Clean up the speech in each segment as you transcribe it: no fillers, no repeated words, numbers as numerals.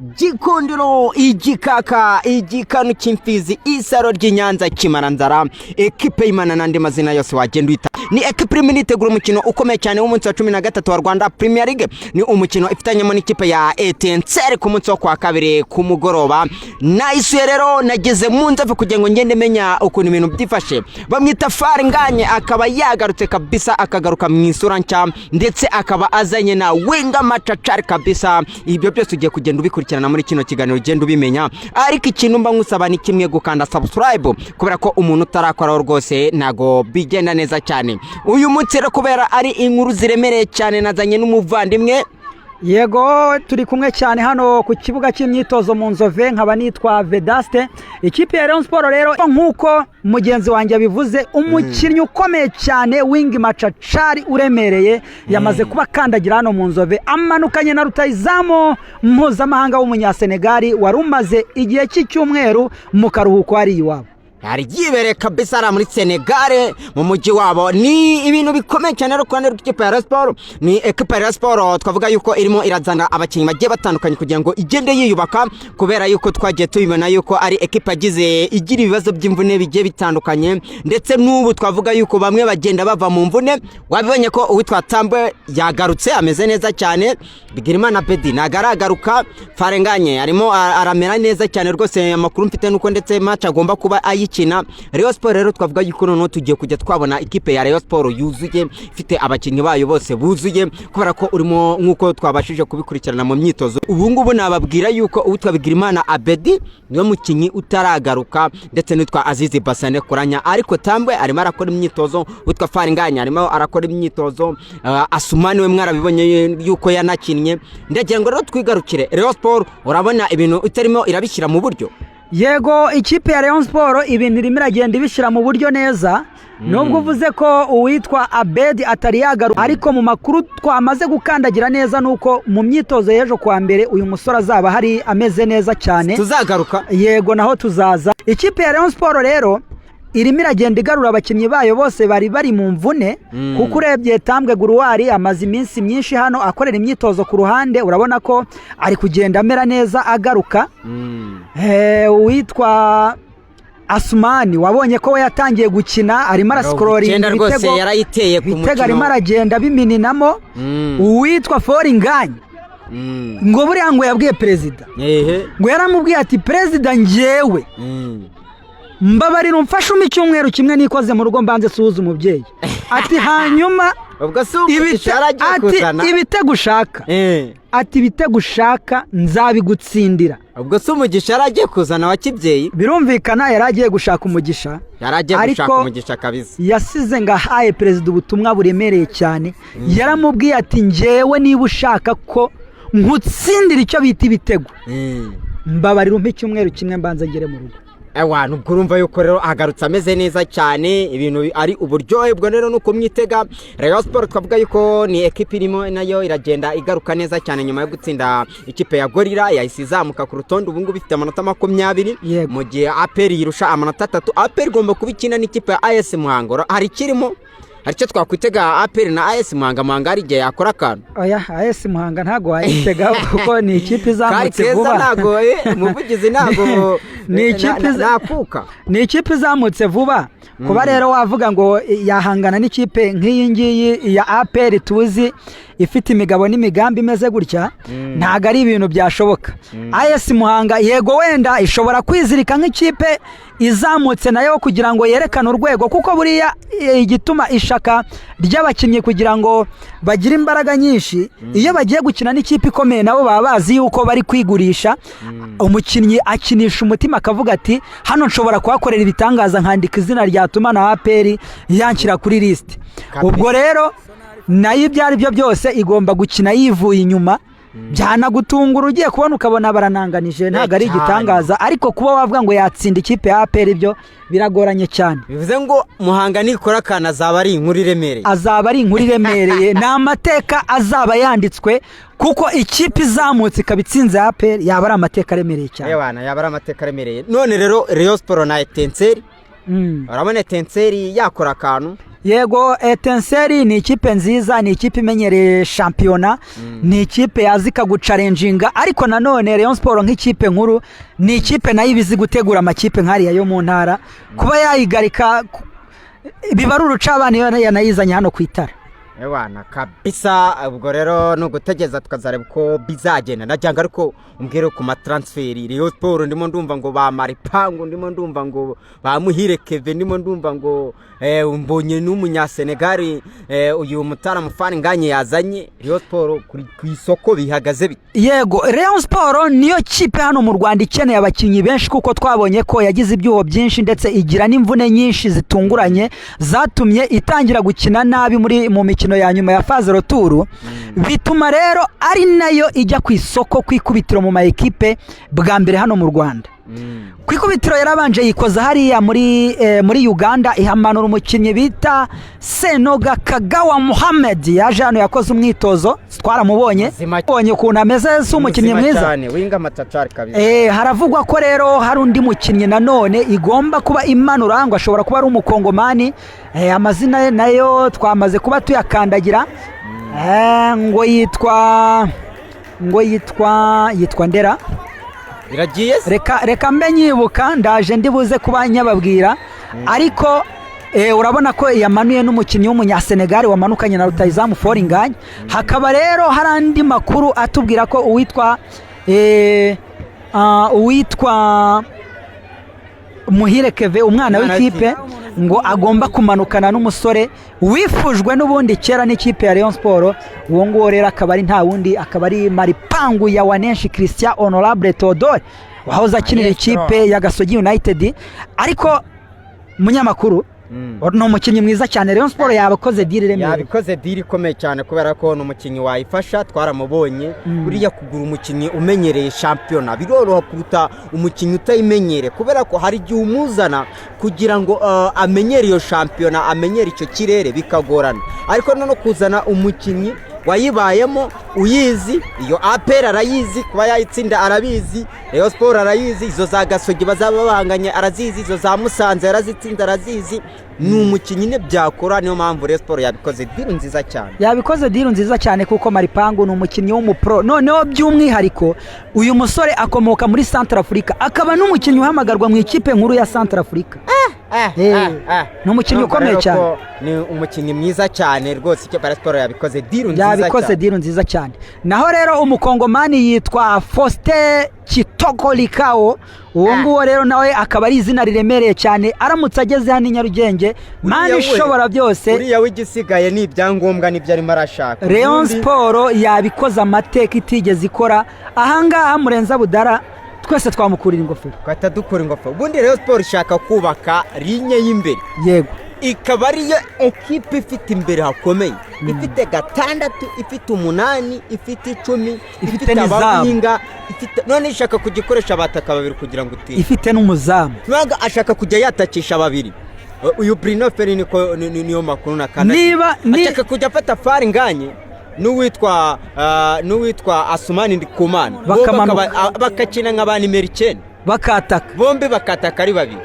Gikundiro igikaka igikanu cy'imfizi isaro ry'Inyanza kimaranzara ekipe y'Imana nandi mazina yose wagenda uita ni ekipe imwe itegura umukino ukomeye cyane w'umunsi wa 13 wa Rwanda Premier League ni umukino ifitanyemo n'ikipe ya Etincelles ku munsi wa kwa kabiri ku mugoroba nahise rero nageze mu nzave kugira ngo ngende menya ukuntu ibintu byifashe bamwita Farenganye akaba yagarutse kabisa akagaruka mu isura nshya ndetse akaba azanye na Wenga Machachari kabisa ibyo byose ugiye kugenda ubikurikirana muri kino kiganiro ugenda ubimenya ariko ikintu mba ngusaba ni kimwe gukanda subscribe kubera ko umuntu utarakora rwose nago bigenda neza cyane uyu munsi rero kubera ari inkuru ziremereye cyane nazanye n'umuvandimwe Yego turi kumwe cyane hano ku kibuga cy'imyitozo mu Nzove nkaba nitwa Vedaste ikipe ya Rayon Sport rero nkuko mugenzi wanjye bivuze umukinnyi ukomeye cyane Wenga Machachari uremereye yamaze kuba kandagira hano mu Nzove amanukanye na rutayizamu mpuzamahanga w'umunyasenegali warumaze igihe cy'icyumweru mu karuhuko ari iwabo yari yibere kabisa ara muri Senegal mu mujyi wabo ni ibintu bikomeye cyane rero kwande rw'ikipe ya Rayon Sport ni ekipe ya Rayon Sport twavuga yuko irimo irazana abakinnyi bagiye batandukanye kugira ngo igende yiyubaka kubera yuko twagiye tubibona yuko ari ekipe agize igira ibibazo by'imvune bigiye bitandukanye ndetse n'ubu twavuga yuko bamwe bagenda bava mu mvune wabibonye ko uwitwa Tambwe yagarutse ameze neza cyane Bigirimana Bedi nagaragaruka Farenganye arimo aramera neza cyane rwose amakuru mfite nuko ndetse match agomba kuba kina Rayon Sport rero twavuga yuko no tugiye kujya twabona ikipe ya Rayon Sport yuzuye ifite abakinnyi bayo bose buzuye kubera ko urimo nkuko twabashije kubikurikirana mu myitozo ubu ngubu nababwira yuko uwitwa Bigirimana Abedi niwe mukinnyi utaragaruka ndetse n'utwa Azizi Basane Kuranya ariko Tambwe arimo arakora imyitozo utwa Farenganye arimo arakora imyitozo Asumani we mwarabibonye yuko yanakinnye ndagira ngo rero twigarukire Rayon Sport urabona ibintu utarimo irabishyira mu buryo Yego ikipe ya Rayon Sport ibintu irimo iragenda ibishyira mu buryo neza nubwo uvuze ko uwitwa Abedi atari yagaruka ariko mu makuru twamaze gukandagira neza nuko mu myitozo y'ejo kwa mbere uyu musore azaba hari ameze neza cyane tuzagaruka yego naho tuzaza ikipe ya Rayon Sport rero irimo iragenda igarura abakinnyi bayo bose bari mu mvune kuko urebye Tambwe Guruwari amaze iminsi myinshi hano akorera imyitozo ku ruhande urabona ko ari kugenda amera neza agaruka witwa Asumani wabonye ko we yatangiye gukina arimo arascrolling ibitego arimo aragenda bimininamo uwitwa Farenganye ngo buriya ngo yabwiye perezida ngo yaramubwiye ati perezida njyewe mbabarira umfashe icyumweru kimwe nikoze mu rugo mbanze suhuza umubyeyi ati hanyuma ibitego ushaka ati ibitego ushaka nzabigutsindira ubwo se umugisha yaragiye kuzana wa kibyeyi birumvikana yaragiye gushaka umugisha yaragiye gushaka umugisha kabisa yasize ngahaye perezida ubutumwa buremereye cyane yaramubwiye ati njyewe niba ushaka ko nkutsindira icyo bita ibitego mbabarira umpe icyumweru kimwe mbanze ngere mu rugo ewa nubwo urumva yuko rero agarutse ameze neza cyane ibintu ari uburyohe bwo rero nuko myitega Rayon Sport twavuga yuko ni ekipe irimo nayo iragenda igaruka neza cyane nyuma yo gutsinda ikipe ya Gorilla yahisizamuka ku rutonde ubu ngubu ifite amanota 20 mu gihe APR yirusha amanota 3 APR igomba kubikina n'ikipe ya AS Muhangoro hari kirimo haricyo twakwitega APR na AS Muhanga ari gihe yakora akantu oya AS Muhanga ntago wayitega kuko ni ikipe izamutse vuba ntago umuvugizi ntago ni ikipe nakuka ni ikipe izamutse vuba kuba rero wavuga ngo yahangana n'ikipe nk'iyi ngiyi ya APR tuzi ifite imigabo n'imigambi imeze gutya ntago ari ibintu byashoboka AS Muhanga yego wenda ishobora kwizirika nk'ikipe izamutse nayo kugira ngo yerekane urwego kuko buriya igituma ishaka ry'abakinnyi kugira ngo bagire imbaraga nyinshi iyo bagiye gukina n'ikipe ikomeye nabo baba bazi yuko bari kwigurisha umukinnyi akinisha umutima akavuga ati hano nshobora kuhakorera ibitangaza nkandika izina ryatuma na APR yanshyira kuri list ubwo rero nayo ibyo ari byo byose igomba gukina yivuye inyuma byanagutungura ugiye kubona ukabona barananganije ntago ari igitangaza ariko kuba wavuga ngo yatsinda ikipe ya APR ibyo biragoranye cyane bivuze ngo Muhanga nikora kana azaba ari inkuru iremereye n'amateka azaba yanditswe kuko ikipe izamutse ikabitsinze APR yaba ari amateka aremereye cyane yabana yaba ari amateka aremereye none rero Rayon Sport na Etincelles urabona Etincelle yakora akantu. Yego, Etincelle ni ikipe nziza, ni ikipe imenyereye shampiyona, ni ikipe yazi kagucarenjinga, ariko nanone Rayon Sport nk'ikipe nkuru ni ikipe nayo ibizi gutegura amakipe nk'ariya yo mu ntara, kuba yayigarika biba ari urucabana yanayizanye hano ku Itara. Ewana kabisa, ubwo rero no gutegeza tukazareba uko bizagenda. Najyanga ariko umbwire ku matransferi Rayon Sport ndimo ndumva ngo ba Maripangu, ndimo ndumva ngo ba Muhire Keve, ndimo ndumva ngo umbonye n'umunya Senegal uyu mutara mufani nganye yazanye Rayon Sport ku isoko bihagaze bite? Yego, Rayon Sport niyo kipe hano mu Rwanda ikeneye abakinyi benshi, kuko twabonye ko yagize ibyuho byinshi ndetse igira n'imvune nyinshi zitunguranye zatumye itangira gukina nabi mu mikino ya nyuma ya phase retour, bituma rero ari nayo ijya ku isoko kwikubitiro mu ma equipe bwa mbere hano mu Rwanda. Kwikubitiro yarabanje yikoza hariya muri Uganda, ihamanura umukinnyi bita Senoga Kagawa Mohamed, yaje hano yakoze umwitozo, twaramubonye ukuntu ameze, si umukinnyi mwiza, winga matacari kabisa. Haravugwa ko rero hari undi mukinnyi nanone igomba kuba imanura, ngo ashobora kuba ari umukongomani, amazina nayo twamaze kuba tuyakandagira, ngo yitwa Ndera. Iragiye reka mbe nyibuka, ndaje ndibuze kuba nyababwira, ariko urabona ko yamanuye n'umukinnyi w'umunya Senegal wamanukanye na rutahizamu Foringanye. Hakaba rero hari andi makuru atubwira ko uwitwa Muhire Keve, umwana w'ikipe, ngo agomba kumanukana n'umusore wifujwe n'ubundi kera n'ikipe ya Rayon Sport. Uwo nguwo rero akaba ari nta wundi, akaba ari Maripangu ya Wanenshi Christian Honorable Theodore, wahoze akinira ikipe ya Gasogi United. Ariko munyamakuru, ni umukinnyi mwiza cyane. Rayon Sport yabikoze deal ikomeye cyane, kubera ko ni umukinnyi wayifasha, twaramubonye. Buriya kugura umukinnyi umenyereye shampiyona biroroha kuruta umukinnyi utayimenyere, kubera ko hari igihe umuzana kugira ngo amenyere iyo shampiyona, amenyere icyo kirere bikagorana. Ariko no kuzana umukinnyi wayibayemo uyizi, iyo APR arayizi, kuba yayitsinda arabizi, Rayon Sport arayizi, izo za Gasogi bazaba banganye arazizi, izo za Musanze yarazitsinda arazizi. Ni umukinnyi ne byakora, niyo mpamvu Rayon Sport yabikoze deal nziza cyane, kuko Maripangu ni umukinnyi w'umupro. Noneho by'umwihariko uyu musore akomoka muri Central Africa, akaba n'umukinnyi uhamagarwa mu ikipe nkuru ya Central Africa. Ni umukinnyi ukomeye cyane, ni umukinnyi mwiza cyane rwose. Icyo Rayon Sport yabikoze deal nziza cyane. Naho rero umukongomani yitwa Faustin Kitoko Likao, uwo nguwo rero nawe akaba ari izina riremereye cyane, aramutse ageze hano i Nyarugenge, mani ishobora byose. Uriya w'igisigaye ni ibyangombwa n'ibyo arimo arashaka. Rayon Sport yabikoze amateka itigeze ikora. Ahangaha Murenza Budara twese twamukurira ingofero, twahita dukura ingofero. Ubundi Rayon Sport ishaka kubaka linye y'imbere, yego, ikaba ariyo ekipe ifite imbere hakomeye, ifite 6, ifite 8, ifite 10, ifite abahinga, none ishaka kugikoresha abataka babiri kugira ngo utire, ifite n'umuzamu, nwaga ashaka kujya yatakisha babiri. Uyu Bruno Ferrini ko niyo makuru nakana, ashaka kujya afata Foringanye n'uwitwa Asumani Ndikumana, bakakina nk'abana Americaine, bakataka bombi, bakataka ari babiri.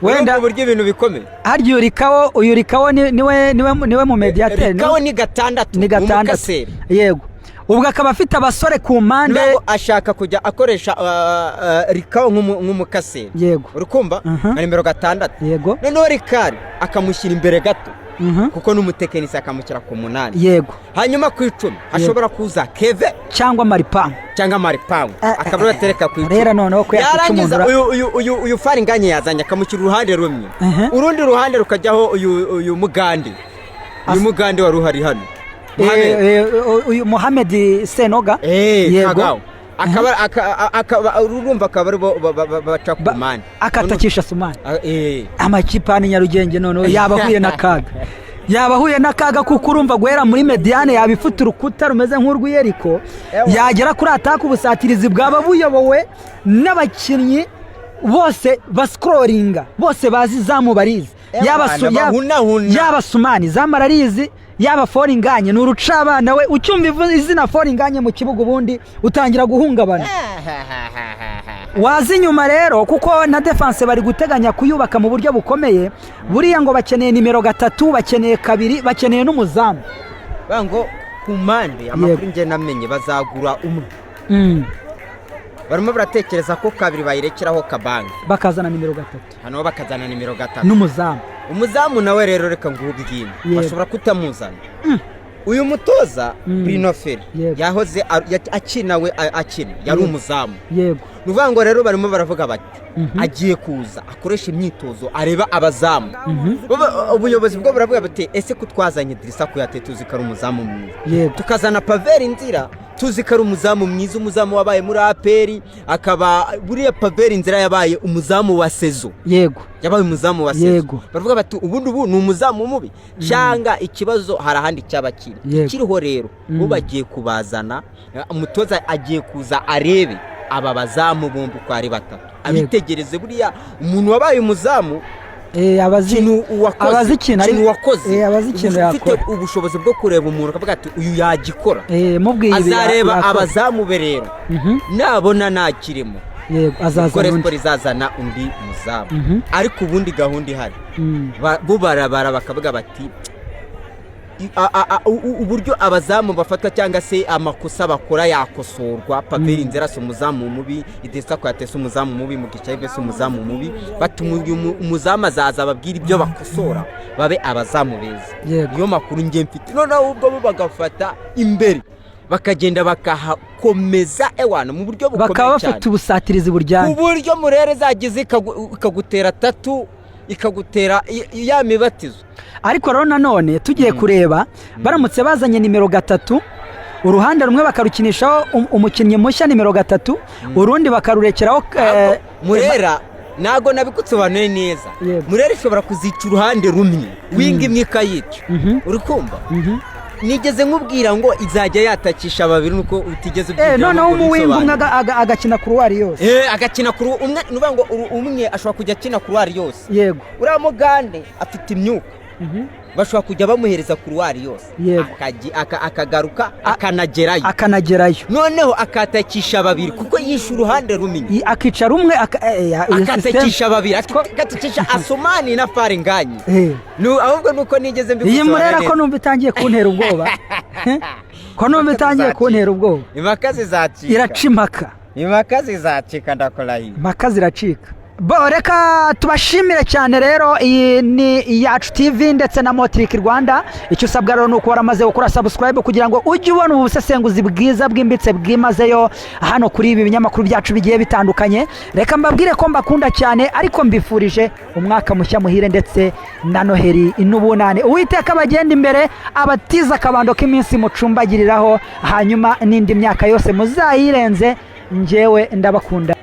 Wenda uburyo ibintu bikomeye. Haryo uyu Rikawo niwe mu mediateur, Rikawo ni 6, yego. Ubwo akaba afite abasore ku mpande, ashaka kujya akoresha Rikawo nk'umukaseri, yego, urukumva na nimero 6, yego. Noneho Rikari akamushyira imbere gato, kuko n'umutekinisi akamushyira ku 8, yego. Hanyuma ku 10 ashobora kuza Keve cyangwa Maripangu, akaba yatereka ku 10. Rero noneho ko yarangiza uyu Foringanye yazanye akamushyira uruhande rumwe, urundi ruhande rukajyaho uyu Mugande, wari uhari hano, uyu Mohamed Senoga, yego. Urumva akaba ari bo baca ku mani, akatakisha Sumani. Amakipe hano Nyarugenge noneho yabahuye n'akaga, kuko urumva guhera muri mediane yabifite urukuta rumeze nk'urw'Yeriko, yagera kuri ataka ubusatirizi bwaba buyobowe n'abakinnyi bose bascrollinga, bose bazi zamu barizi, yaba Sumani zamararizi, yaba Foringanye. Ni urucabana we, ucyumva izina Foringanye mu kibuga ubundi utangira guhungabana. wazi inyuma rero kuko na defense bari guteganya kuyubaka mu buryo bukomeye buriya ngo bakeneye nimero 3 bakeneye 2 bakeneye n'umuzamu bango ku mpande amakuru nge namenye bazagura umwe barimo baratekereza ko 2 bayirekeraho Kabange bakazana nimero 3 hano bakazana nimero 3 n'umuzamu umuzamu nawe rero reka ngubwime bashobora kutamuzana uyu mutoza Bruno Ferri yahoze akinawe akina yari umuzamu yego nuvango rero barimo baravuga bati agiye kuza akoresha imyitozo areba abazamu ubuyobozi bwo baravuga bati ese kutwazanye Idrissa Kuyate tuzikara umuzamu mwiza tukazana Pavel Inzira tuzikara umuzamu mwiza umuzamu wabaye muri APR akaba buriya Pavel Inzira yabaye umuzamu wa Sezo yego yabaye umuzamu wa Sezo baravuga bati ubu ni umuzamu mubi cyanga ikibazo harahandi cyabakiri kiriho rero bo bagiye kubazana umutoza agiye kuza arebe aba bazamu bombi ko ari 3 abitegereze buriya umuntu wabaye umuzamu abazikina ufite ubushobozi bwo kureba umuntu akavuga ati uyu yagikora azareba abazamu berero nabona nakirimo azazana undi muzamu ariko ubundi gahunda ihari bo barabara bakavuga bati uburyo abazamu bafatwa cyangwa se amakosa bakora yakosorwa Pavel Inzira so umuzamu mubi Idrissa Kuyate so umuzamu mubi Mugisha so umuzamu mubi batuma umuzamu azaza babwira ibyo bakosora babe abazamu beza niyo makuru nge mfite noneho ubwo bagafata imbere bakagenda bakakomeza ewana mu buryo bukomeye cyane bakaba bafite ubusatirizi buryanye uburyo murere zagize ikagutera 3 ikagutera ya mibatizo ariko rero nanone tugiye kureba baramutse bazanye nimero 3 uruhande rumwe bakarukinishaho umukinnyi mushya nimero 3 urundi bakarurekeraho Murera nago nabikutsobanuye neza Murera ishobora kuzica uruhande rumwe winga imwe kayica uri kumva nigeze nkubwira ngo izajya yatakisha babiri nuko utigeze ubwira none umuwinga umwe agakina kuruwari yose agakina kuru umwe nuvuga ngo umwe ashobora kujya akina kuruwari yose yego uriya Mugande afite imyuka bashobora kujya bamuhereza kuruwari yose akagaruka akanagerayo noneho akatakisha babiri kuko yisha uruhande rumwe akica rumwe akatakisha babiri akatakisha Asumani na Faringanye ahubwo nuko nigeze iyi Murera ko numva itangiye kuntera ubwoba ko numva itangiye kuntera ubwoba imakazi zacika iracimaka imakazi zacika ndakora iyi makazi iracika reka tubashimire cyane rero iyi ni Yacu TV ndetse na Motric Rwanda icyo usabwa rero nuko waramaze gukora subscribe kugira ngo ujye ubona ubusesenguzi bwiza bwimbitse bwimazeyo hano kuri ibi binyamakuru byacu bigiye bitandukanye reka mbabwire ko mbakunda cyane ariko mbifurije umwaka mushya muhire ndetse na Noheri n'ubunane Uwiteka bagenda imbere abatiza akabando k'iminsi mucumbagiriraho hanyuma n'indi myaka yose muzayirenze njyewe ndabakunda